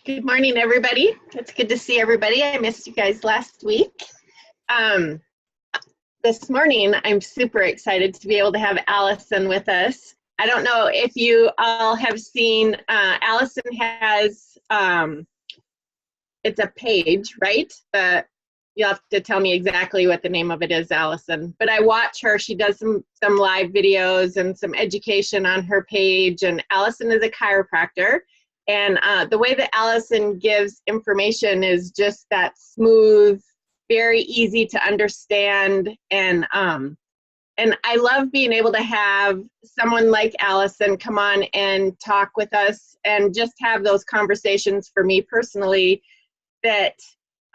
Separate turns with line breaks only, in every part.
Good morning, everybody. It's good to see everybody. I missed you guys last week. Um, this morning, I'm super excited to be able to have Alison with us. I don't know if you all have seen, Alison has, it's a page, right? You'll have to tell me exactly what the name of it is, Alison. But I watch her. She does some live videos and some education on her page. And Alison is a chiropractor. And the way that Alison gives information is just that smooth, very easy to understand. And I love being able to have someone like Alison come on and talk with us and just have those conversations for me personally that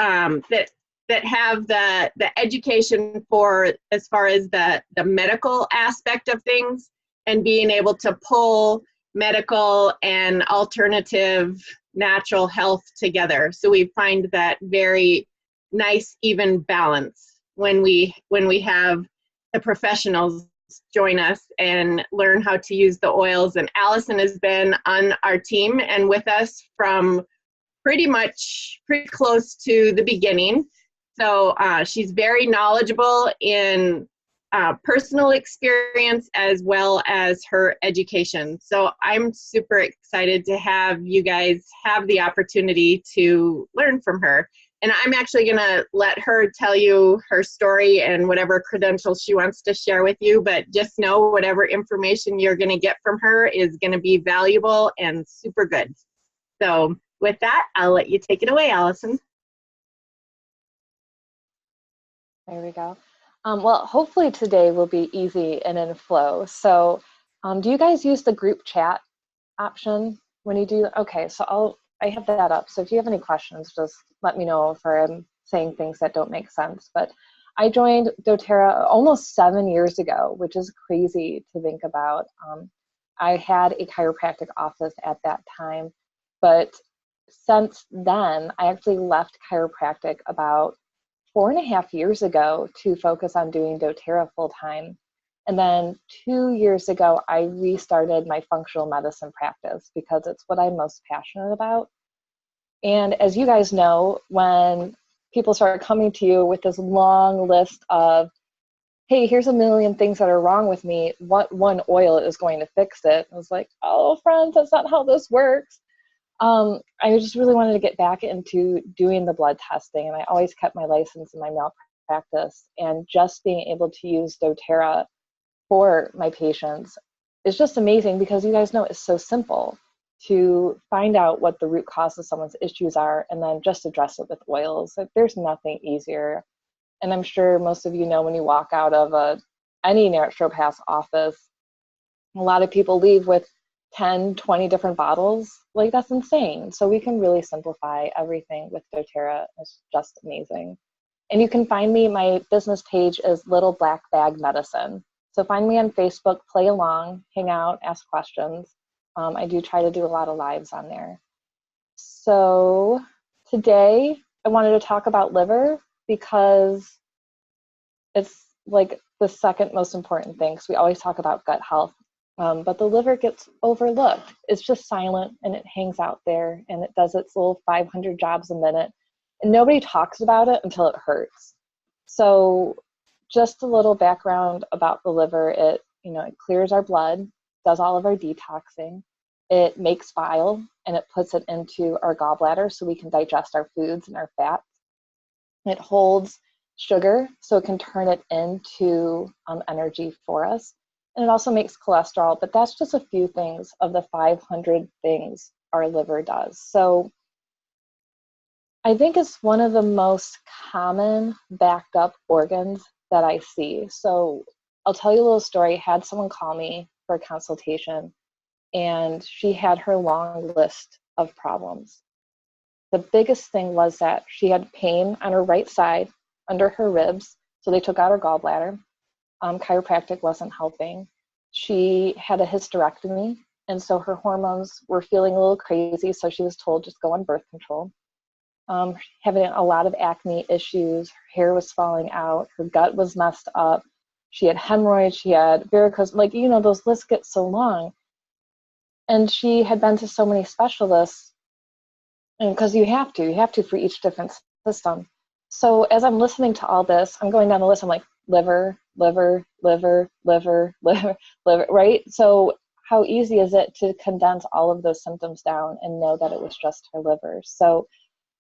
that have the education for as far as the medical aspect of things and being able to pull medical and alternative natural health together. So we find that very nice even balance when we have the professionals join us and learn how to use the oils. And Alison has been on our team and with us from pretty close to the beginning. So she's very knowledgeable in personal experience as well as her education. So I'm super excited to have you guys have the opportunity to learn from her. And I'm actually going to let her tell you her story and whatever credentials she wants to share with you. But just know whatever information you're going to get from her is going to be valuable and super good. So with that, I'll let you take it away, Alison.
There we go. Well, hopefully today will be easy and in flow. So do you guys use the group chat option when you do? Okay, so I have that up. So if you have any questions, just let me know if I'm saying things that don't make sense. But I joined doTERRA almost 7 years ago, which is crazy to think about. I had a chiropractic office at that time, but since then, I actually left chiropractic about 4.5 years ago to focus on doing doTERRA full time. And then 2 years ago, I restarted my functional medicine practice because it's what I'm most passionate about. And as you guys know, when people start coming to you with this long list of, hey, here's a million things that are wrong with me, what one oil is going to fix it? I was like, oh, friends, that's not how this works. I just really wanted to get back into doing the blood testing, and I always kept my license in my malpractice, and just being able to use doTERRA for my patients is just amazing because you guys know it's so simple to find out what the root cause of someone's issues are and then just address it with oils. Like, there's nothing easier. And I'm sure most of you know when you walk out of any naturopath's office, a lot of people leave with 10, 20 different bottles. Like, that's insane. So we can really simplify everything with doTERRA. It's just amazing. And you can find me, my business page is Little Black Bag Medicine. So find me on Facebook, play along, hang out, ask questions. I do try to do a lot of lives on there. So today I wanted to talk about liver because it's like the second most important thing, because we always talk about gut health. But the liver gets overlooked. It's just silent and it hangs out there and it does its little 500 jobs a minute. And nobody talks about it until it hurts. So just a little background about the liver. It clears our blood, does all of our detoxing. It makes bile and it puts it into our gallbladder so we can digest our foods and our fats. It holds sugar so it can turn it into energy for us. And it also makes cholesterol, but that's just a few things of the 500 things our liver does. So I think it's one of the most common backed up organs that I see. So I'll tell you a little story. I had someone call me for a consultation, and she had her long list of problems. The biggest thing was that she had pain on her right side under her ribs, so they took out her gallbladder. Chiropractic wasn't helping. She had a hysterectomy, and so her hormones were feeling a little crazy, so she was told just go on birth control. Having a lot of acne issues, her hair was falling out, her gut was messed up, she had hemorrhoids, she had varicose, those lists get so long. And she had been to so many specialists, And because you have to for each different system. So as I'm listening to all this, I'm going down the list. I'm like, liver, liver, liver, liver, liver, liver, right? So how easy is it to condense all of those symptoms down and know that it was just her liver? So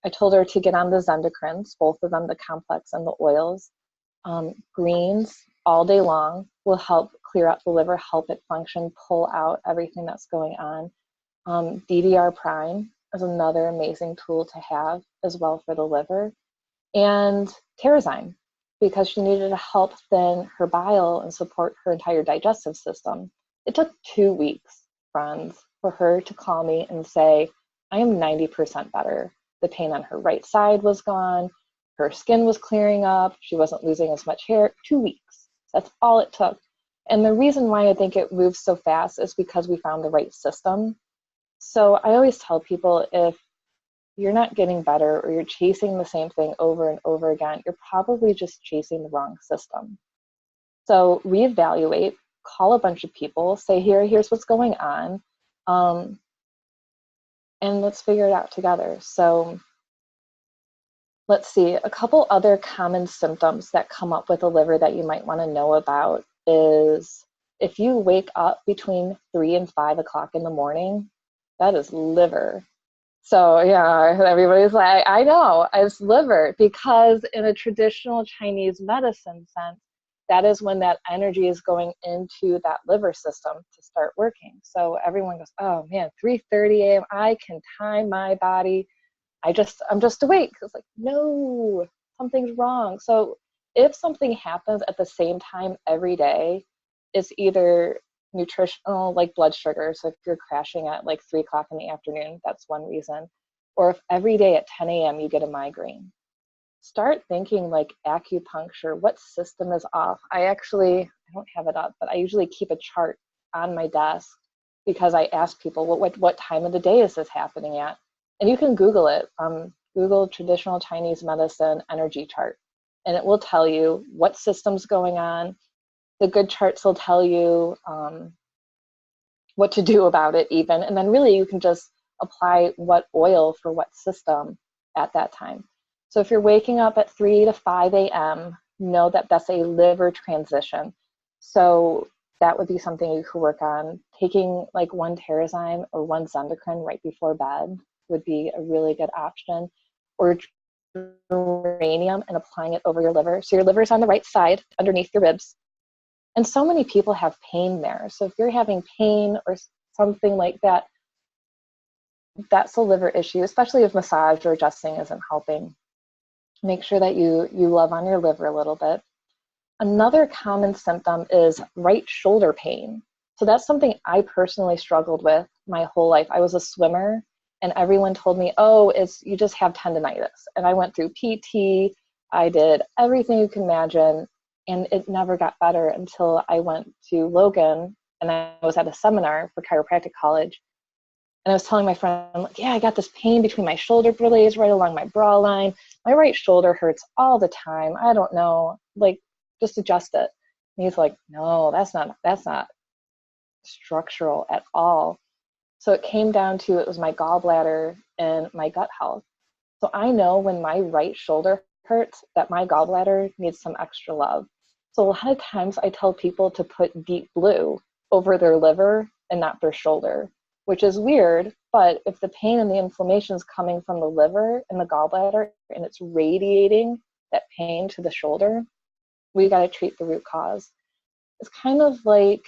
I told her to get on the endocrines, both of them, the complex and the oils. Greens all day long will help clear out the liver, help it function, pull out everything that's going on. DDR prime is another amazing tool to have as well for the liver. And Terrazyme, because she needed to help thin her bile and support her entire digestive system. It took 2 weeks, friends, for her to call me and say, I am 90% better. The pain on her right side was gone. Her skin was clearing up. She wasn't losing as much hair. 2 weeks. That's all it took. And the reason why I think it moves so fast is because we found the right system. So I always tell people, if you're not getting better or you're chasing the same thing over and over again, you're probably just chasing the wrong system. So reevaluate, call a bunch of people, say, here's what's going on, and let's figure it out together. So let's see, a couple other common symptoms that come up with the liver that you might want to know about is if you wake up between 3 and 5 o'clock in the morning, that is liver. So yeah, everybody's like, I know, it's liver, because in a traditional Chinese medicine sense, that is when that energy is going into that liver system to start working. So everyone goes, oh man, 3:30 a.m., I can time my body. I'm just awake. It's like, no, something's wrong. So if something happens at the same time every day, it's either nutritional, like blood sugar. So if you're crashing at like 3 o'clock in the afternoon, that's one reason. Or if every day at 10 a.m. you get a migraine, start thinking like acupuncture. What system is off? I don't have it up, but I usually keep a chart on my desk because I ask people, what time of the day is this happening at? And you can Google it. Google traditional Chinese medicine energy chart, and it will tell you what system's going on. The good charts will tell you what to do about it even. And then really you can just apply what oil for what system at that time. So if you're waking up at 3 to 5 a.m., know that that's a liver transition. So that would be something you could work on. Taking like 1 Terrazyme or 1 Zendocrine right before bed would be a really good option. Or uranium and applying it over your liver. So your liver's on the right side underneath your ribs. And so many people have pain there. So if you're having pain or something like that, that's a liver issue, especially if massage or adjusting isn't helping. Make sure that you love on your liver a little bit. Another common symptom is right shoulder pain. So that's something I personally struggled with my whole life. I was a swimmer and everyone told me, oh, you just have tendonitis. And I went through PT, I did everything you can imagine, and it never got better until I went to Logan and I was at a seminar for chiropractic college. And I was telling my friend, like, yeah, I got this pain between my shoulder blades right along my bra line. My right shoulder hurts all the time. I don't know, like, just adjust it. And he's like, no, that's not structural at all. So it came down to, it was my gallbladder and my gut health. So I know when my right shoulder hurts that my gallbladder needs some extra love. So a lot of times I tell people to put deep blue over their liver and not their shoulder, which is weird, but if the pain and the inflammation is coming from the liver and the gallbladder and it's radiating that pain to the shoulder, we got to treat the root cause. It's kind of like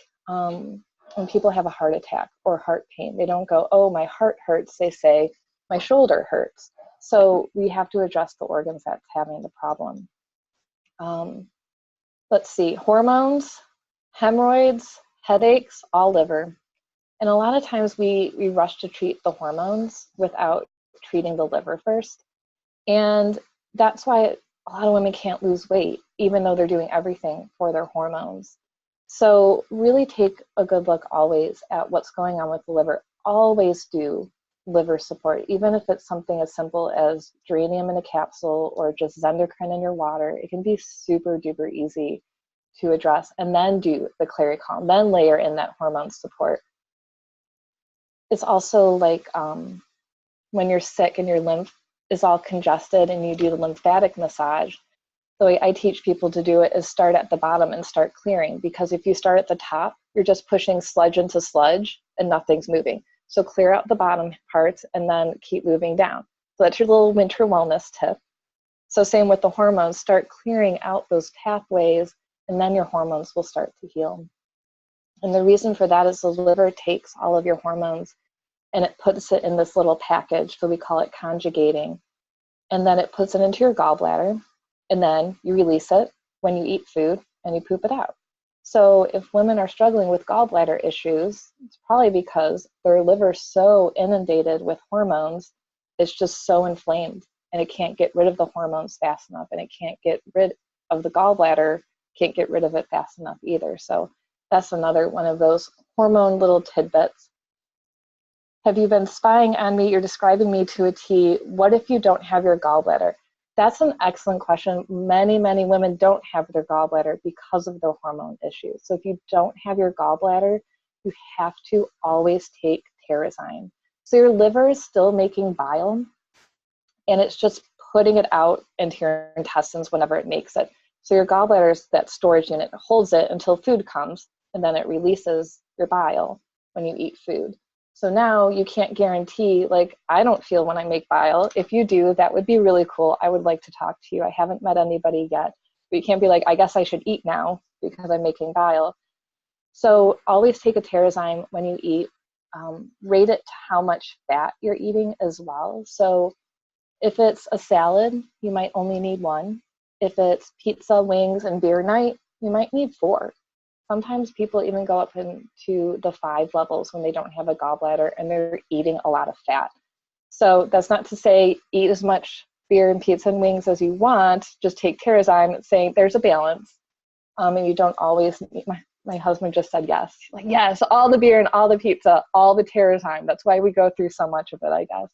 when people have a heart attack or heart pain, they don't go, oh, my heart hurts. They say, my shoulder hurts. So we have to address the organs that's having the problem. Let's see, hormones, hemorrhoids, headaches, all liver. And a lot of times we rush to treat the hormones without treating the liver first. And that's why a lot of women can't lose weight, even though they're doing everything for their hormones. So really take a good look always at what's going on with the liver. Always do liver support, even if it's something as simple as geranium in a capsule or just Zendocrine in your water. It can be super duper easy to address, and then do the Claricalm, then layer in that hormone support. It's also like when you're sick and your lymph is all congested and you do the lymphatic massage, the way I teach people to do it is start at the bottom and start clearing, because if you start at the top, you're just pushing sludge into sludge and nothing's moving. So clear out the bottom parts and then keep moving down. So that's your little winter wellness tip. So same with the hormones, start clearing out those pathways and then your hormones will start to heal. And the reason for that is the liver takes all of your hormones and it puts it in this little package, so we call it conjugating. And then it puts it into your gallbladder, and then you release it when you eat food and you poop it out. So if women are struggling with gallbladder issues, it's probably because their liver's so inundated with hormones, it's just so inflamed, and it can't get rid of the hormones fast enough, and it can't get rid of the gallbladder, can't get rid of it fast enough either. So that's another one of those hormone little tidbits. Have you been spying on me? You're describing me to a T. What if you don't have your gallbladder? That's an excellent question. Many, many women don't have their gallbladder because of their hormone issues. So if you don't have your gallbladder, you have to always take Terrazyme. So your liver is still making bile, and it's just putting it out into your intestines whenever it makes it. So your gallbladder is that storage unit. It holds it until food comes, and then it releases your bile when you eat food. So now you can't guarantee, like, I don't feel when I make bile. If you do, that would be really cool. I would like to talk to you. I haven't met anybody yet. But you can't be like, I guess I should eat now because I'm making bile. So always take a Terrazyme when you eat. Rate it to how much fat you're eating as well. So if it's a salad, you might only need 1. If it's pizza, wings, and beer night, you might need 4. Sometimes people even go up into the 5 levels when they don't have a gallbladder and they're eating a lot of fat. So that's not to say eat as much beer and pizza and wings as you want, just take Terrazyme. It's saying there's a balance. And you don't always need, my husband just said yes. Like, yes, all the beer and all the pizza, all the Terrazyme. That's why we go through so much of it, I guess.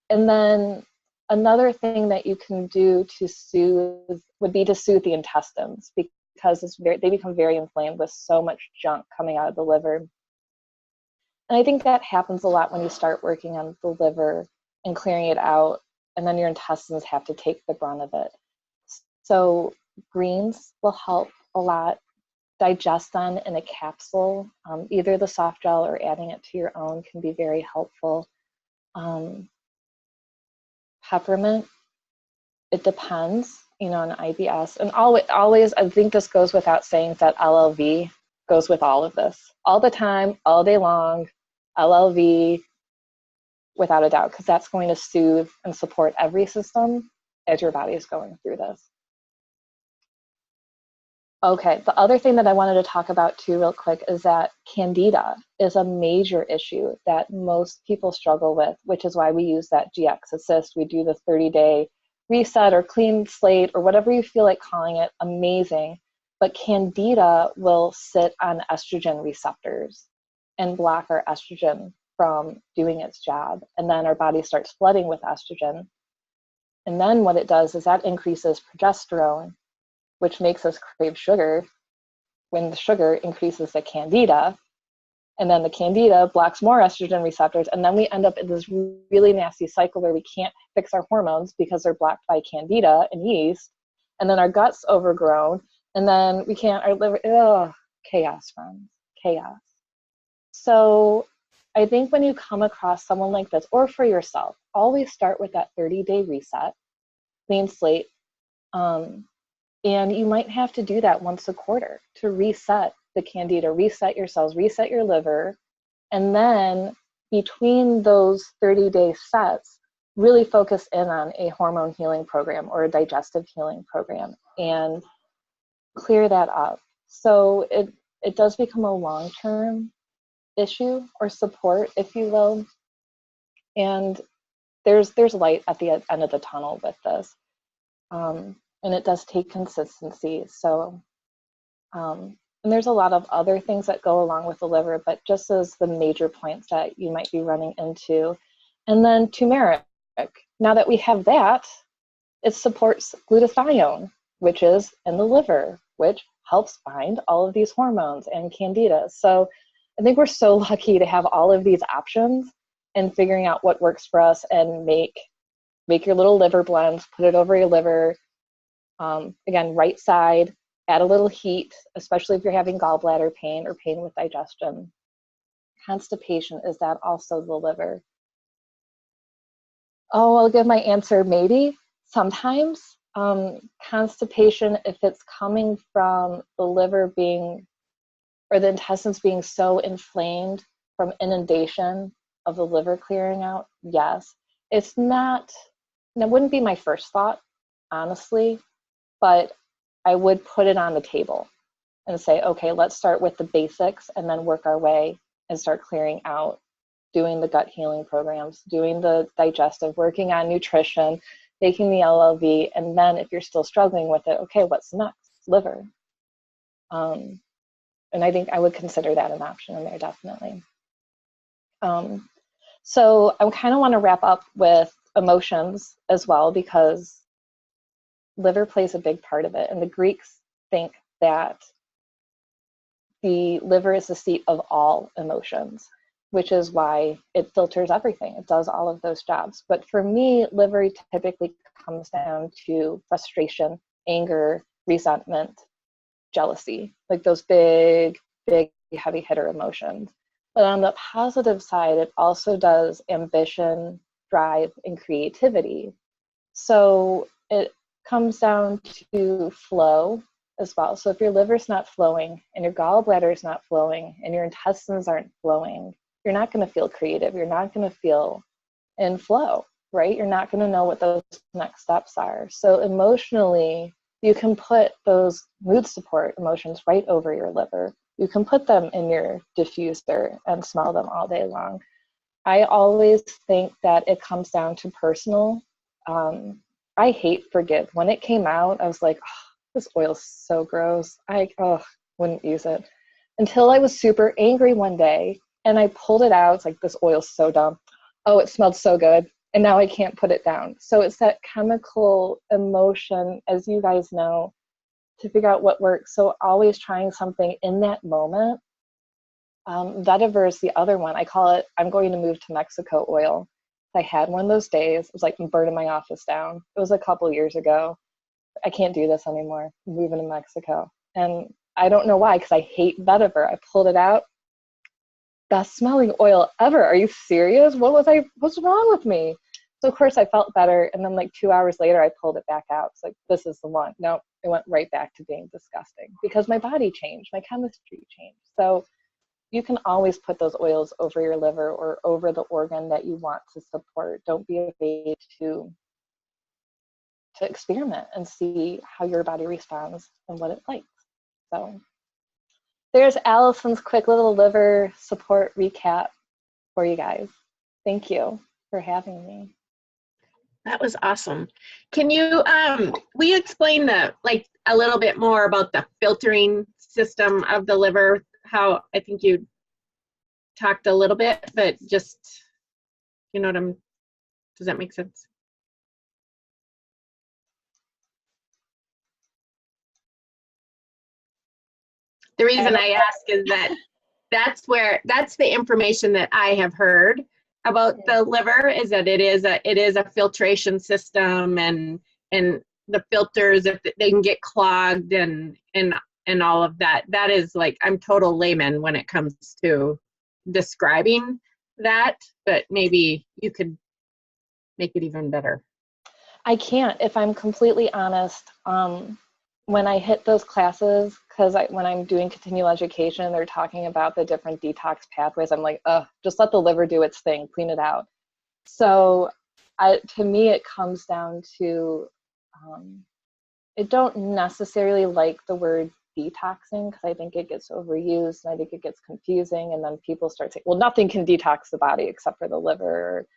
And then another thing that you can do to soothe would be to soothe the intestines, because they become very inflamed with so much junk coming out of the liver. And I think that happens a lot when you start working on the liver and clearing it out, and then your intestines have to take the brunt of it. So greens will help a lot. Digest them in a capsule. Either the soft gel or adding it to your own can be very helpful. Peppermint, it depends, on IBS. And always, I think this goes without saying, that LLV goes with all of this. All the time, all day long, LLV, without a doubt, because that's going to soothe and support every system as your body is going through this. Okay, the other thing that I wanted to talk about too real quick is that Candida is a major issue that most people struggle with, which is why we use that GX Assist. We do the 30-day reset or clean slate or whatever you feel like calling it, amazing. But Candida will sit on estrogen receptors and block our estrogen from doing its job. And then our body starts flooding with estrogen. And then what it does is that increases progesterone, which makes us crave sugar. When the sugar increases the Candida, and then the Candida blocks more estrogen receptors, and then we end up in this really nasty cycle where we can't fix our hormones because they're blocked by Candida and yeast, and then our gut's overgrown, and then we can't, our liver, chaos, friends, chaos. So I think when you come across someone like this, or for yourself, always start with that 30-day reset, clean slate, and you might have to do that once a quarter to reset the Candida, reset your cells, reset your liver. And then between those 30-day sets, really focus in on a hormone healing program or a digestive healing program and clear that up. So it does become a long-term issue or support, if you will. And there's light at the end of the tunnel with this. And it does take consistency. So, and there's a lot of other things that go along with the liver, but just as the major points that you might be running into. And then turmeric. Now that we have that, it supports glutathione, which is in the liver, which helps bind all of these hormones and Candida. So I think we're so lucky to have all of these options. and figuring out what works for us, and make your little liver blends, put it over your liver. Again, right side, add a little heat, especially if you're having gallbladder pain or pain with digestion. Constipation, is that also the liver? Oh, I'll give my answer, maybe, sometimes. Constipation, if it's coming from the liver being, or the intestines being so inflamed from inundation of the liver clearing out, yes. It's not, it wouldn't be my first thought, honestly, but I would put it on the table and say, okay, let's start with the basics and then work our way and start clearing out, doing the gut healing programs, doing the digestive, working on nutrition, taking the LLV, and then if you're still struggling with it, okay, what's next? Liver. And I think I would consider that an option in there, definitely. So I kind of want to wrap up with emotions as well, because liver plays a big part of it. And the Greeks think that the liver is the seat of all emotions, which is why it filters everything. It does all of those jobs. But for me, liver typically comes down to frustration, anger, resentment, jealousy, like those big, big, heavy hitter emotions. But on the positive side, it also does ambition, drive, and creativity. So it comes down to flow as well. So if your liver's not flowing and your gallbladder is not flowing and your intestines aren't flowing, you're not going to feel creative. You're not going to feel in flow, right? You're not going to know what those next steps are. So emotionally, you can put those mood support emotions right over your liver. You can put them in your diffuser and smell them all day long. I always think that it comes down to personal. I hate Forgive. When it came out, I was like, oh, this oil's so gross. I wouldn't use it. Until I was super angry one day and I pulled it out. It's like, this oil's so dumb. Oh, it smelled so good. And now I can't put it down. So it's that chemical emotion, as you guys know, to figure out what works. So always trying something in that moment. Vetiver is the other one. I call it, I'm going to move to Mexico oil. I had one of those days. It was like, I'm burning my office down. It was a couple years ago. I can't do this anymore. I'm moving to Mexico. And I don't know why, because I hate vetiver. I pulled it out. Best smelling oil ever. Are you serious? What's wrong with me? So of course I felt better. And then like 2 hours later, I pulled it back out. It's like, this is the one. No, it went right back to being disgusting because my body changed, my chemistry changed. So you can always put those oils over your liver or over the organ that you want to support. Don't be afraid to experiment and see how your body responds and what it likes. So there's Alison's quick little liver support recap for you guys. Thank you for having me.
That was awesome. Can you, will you explain a little bit more about the filtering system of the liver? How, I think you talked a little bit, but just, you know what does that make sense? The reason I ask is that that's the information that I have heard about the liver, is that it is a filtration system, and the filters, if they can get clogged and all of that. That is, like, I'm total layman when it comes to describing that, but maybe you could make it even better.
I can't, if I'm completely honest. When I hit those classes, because when I'm doing continual education, they're talking about the different detox pathways. I'm like, just let the liver do its thing, clean it out. So to me, it comes down to, I don't necessarily like the word detoxing, because I think it gets overused and I think it gets confusing, and then people start saying, well, nothing can detox the body except for the liver.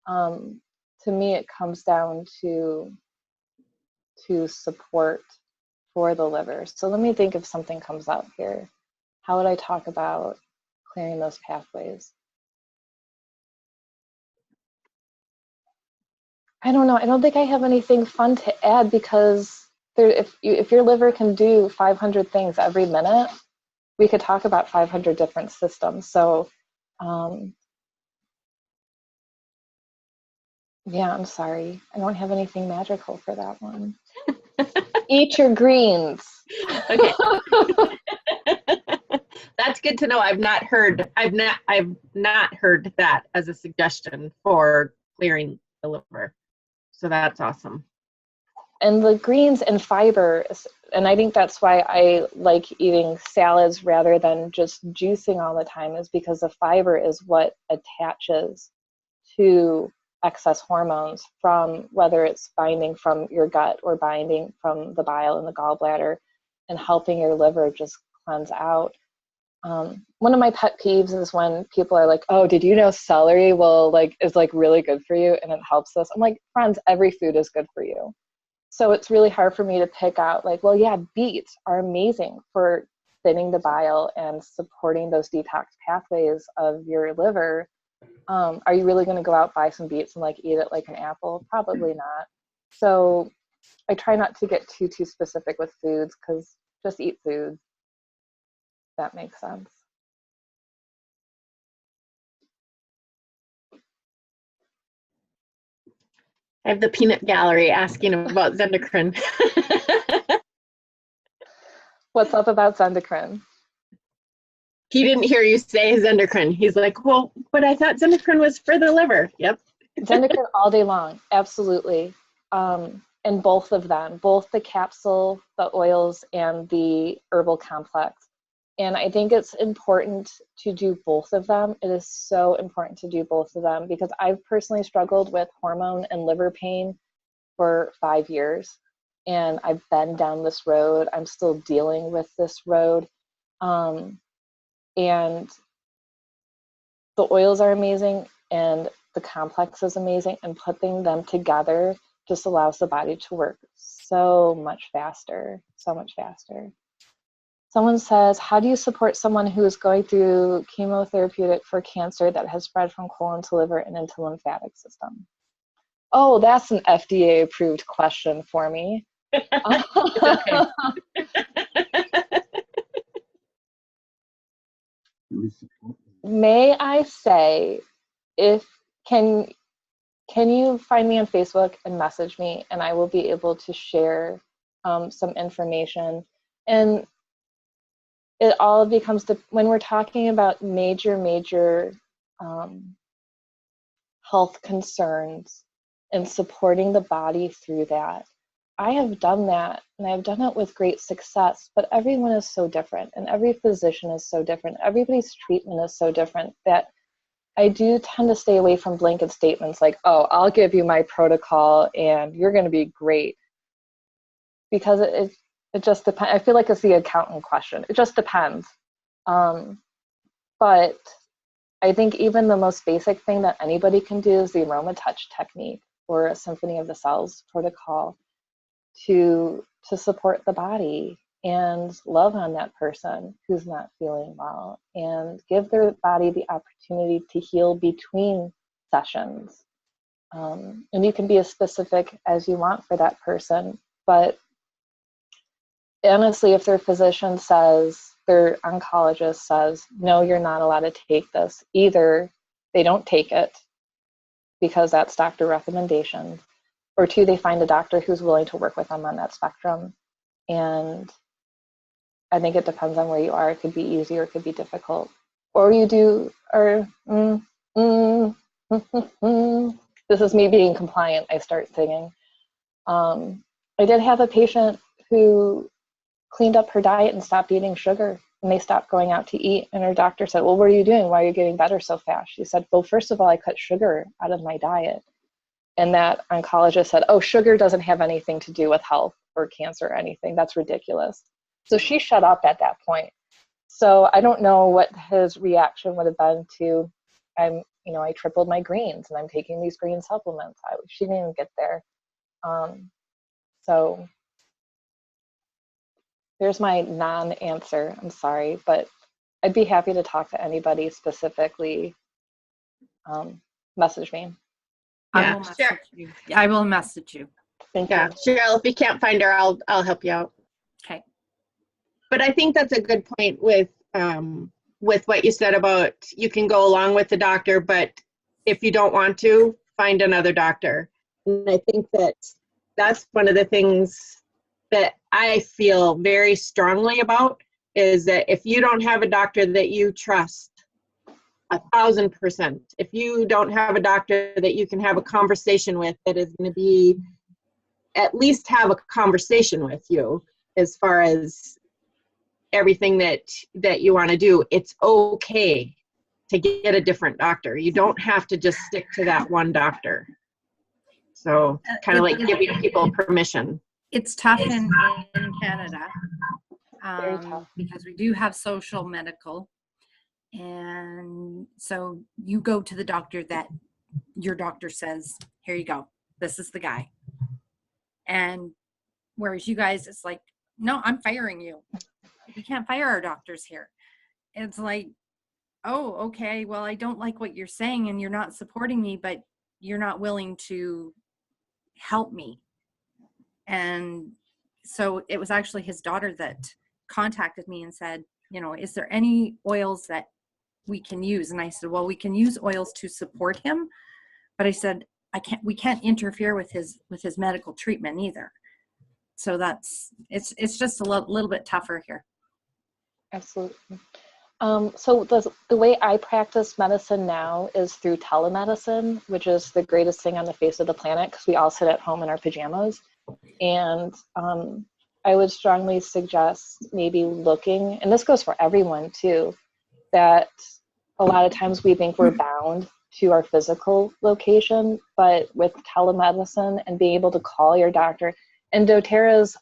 To me, it comes down to support for the liver. So let me think if something comes up here. How would I talk about clearing those pathways? I don't know. I don't think I have anything fun to add, because if your liver can do 500 things every minute, we could talk about 500 different systems. So Yeah, I'm sorry. I don't have anything magical for that one. Eat your greens.
Okay. That's good to know. I've not heard that as a suggestion for clearing the liver. So that's awesome.
And the greens and fiber, and I think that's why I like eating salads rather than just juicing all the time, is because the fiber is what attaches to excess hormones, from whether it's binding from your gut or binding from the bile in the gallbladder and helping your liver just cleanse out. One of my pet peeves is when people are like, oh, did you know celery is really good for you and it helps us? I'm like, friends, every food is good for you. So it's really hard for me to pick out like, well, yeah, beets are amazing for thinning the bile and supporting those detox pathways of your liver. Are you really going to go out, buy some beets and like eat it like an apple? Probably not. So I try not to get too specific with foods, because just eat foods. That makes sense.
I have the peanut gallery asking about Zendocrine.
What's up about Zendocrine?
He didn't hear you say Zendocrine. He's like, well, but I thought Zendocrine was for the liver. Yep.
Zendocrine all day long, absolutely. And both of them, both the capsule, the oils, and the herbal complex. And I think it's important to do both of them. It is so important to do both of them, because I've personally struggled with hormone and liver pain for 5 years. And I've been down this road. I'm still dealing with this road. And the oils are amazing and the complex is amazing, and putting them together just allows the body to work so much faster, so much faster. Someone says, how do you support someone who is going through chemotherapeutic for cancer that has spread from colon to liver and into lymphatic system? Oh, that's an FDA approved question for me. May I say, can you find me on Facebook and message me, and I will be able to share some information. And it all becomes when we're talking about major health concerns and supporting the body through that. I have done that, and I've done it with great success, but everyone is so different, and every physician is so different. Everybody's treatment is so different that I do tend to stay away from blanket statements like, oh, I'll give you my protocol and you're going to be great. Because it just depends. I feel like it's the accountant question. It just depends. But I think even the most basic thing that anybody can do is the aroma touch technique or a Symphony of the Cells protocol to support the body and love on that person who's not feeling well, and give their body the opportunity to heal between sessions. And you can be as specific as you want for that person, but honestly, if their physician says, their oncologist says, no, you're not allowed to take this, either they don't take it because that's doctor recommendation, or two, they find a doctor who's willing to work with them on that spectrum. And I think it depends on where you are. It could be easy or it could be difficult. Or you do, or this is me being compliant, I start singing. I did have a patient who cleaned up her diet and stopped eating sugar, and they stopped going out to eat. And her doctor said, well, what are you doing? Why are you getting better so fast? She said, well, first of all, I cut sugar out of my diet. And that oncologist said, oh, sugar doesn't have anything to do with health or cancer or anything. That's ridiculous. So she shut up at that point. So I don't know what his reaction would have been to, I tripled my greens and I'm taking these green supplements. She didn't even get there. So there's my non-answer. I'm sorry, but I'd be happy to talk to anybody specifically. Message me.
Yeah,
I will message you.
Thank
you. Cheryl, if you can't find her, I'll help you out.
Okay.
But I think that's a good point with what you said about you can go along with the doctor, but if you don't want to, find another doctor. And I think that that's one of the things that I feel very strongly about, is that if you don't have a doctor that you trust 1,000%, if you don't have a doctor that you can have a conversation with, that is going to be at least have a conversation with you as far as everything that you want to do, it's okay to get a different doctor. You don't have to just stick to that one doctor. So kind of like giving people permission.
It's tough in Canada
Very tough.
because we do have social medical. And so you go to the doctor that your doctor says, here you go, this is the guy. And whereas you guys, it's like, no, I'm firing you. We can't fire our doctors here. It's like, oh, okay, well, I don't like what you're saying and you're not supporting me, but you're not willing to help me. And so it was actually his daughter that contacted me and said, you know, is there any oils that we can use? And I said, well, we can use oils to support him, but I said, we can't interfere with his medical treatment either. So it's just a little bit tougher here.
Absolutely. So the way I practice medicine now is through telemedicine, which is the greatest thing on the face of the planet because we all sit at home in our pajamas. And I would strongly suggest maybe looking, and this goes for everyone too, that a lot of times we think we're bound to our physical location, but with telemedicine and being able to call your doctor, and doTERRA's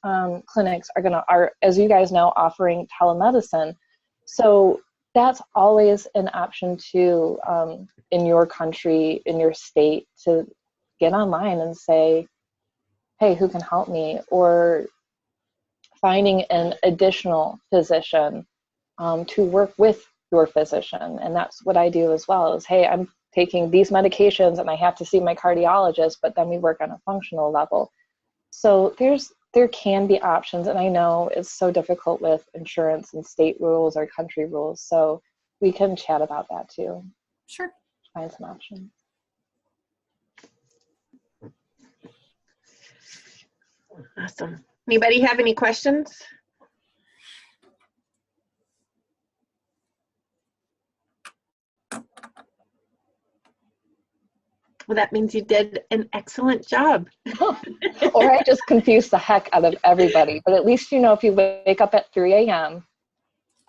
clinics are, as you guys know, offering telemedicine. So that's always an option too, in your country, in your state, to get online and say, hey, who can help me? Or finding an additional physician to work with your physician. And that's what I do as well, is, hey, I'm taking these medications and I have to see my cardiologist, but then we work on a functional level. So there can be options, and I know it's so difficult with insurance and state rules or country rules, so we can chat about that too.
Sure.
Find some options.
Awesome. Anybody have any questions? Well, that means you did an excellent job.
Or I just confused the heck out of everybody. But at least you know, if you wake up at 3 a.m.,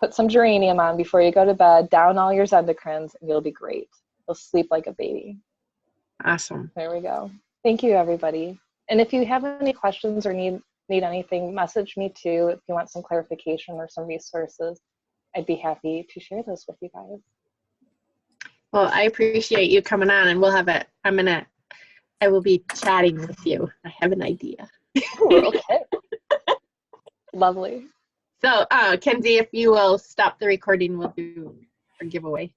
put some geranium on before you go to bed, down all your endocrines, and you'll be great. You'll sleep like a baby.
Awesome.
There we go. Thank you, everybody. And if you have any questions or need anything, message me too. If you want some clarification or some resources, I'd be happy to share those with you guys.
Well, I appreciate you coming on, and we'll have I will be chatting with you. I have an idea.
Ooh, okay. Lovely.
So, Kenzie, if you will stop the recording, we'll do a giveaway.